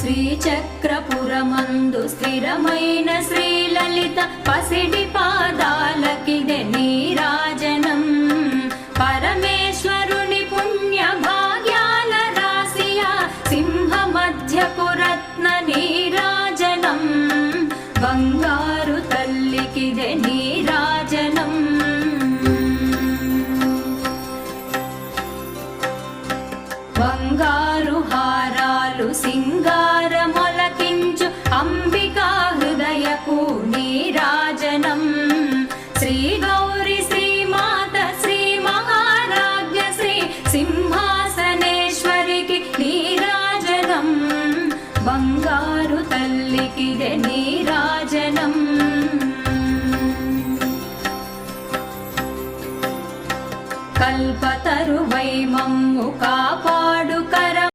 శ్రీచక్రపురమందు స్థిరమైన శ్రీలలిత పసిడి పాదాలకిదే నీరాజనం. పరమేశ్వరుని పుణ్య భాగ్యాల రాశియా సింహ మధ్యపు రత్న నీరాజనం. బంగారు తల్లికిదే నీరాజనం. బంగారు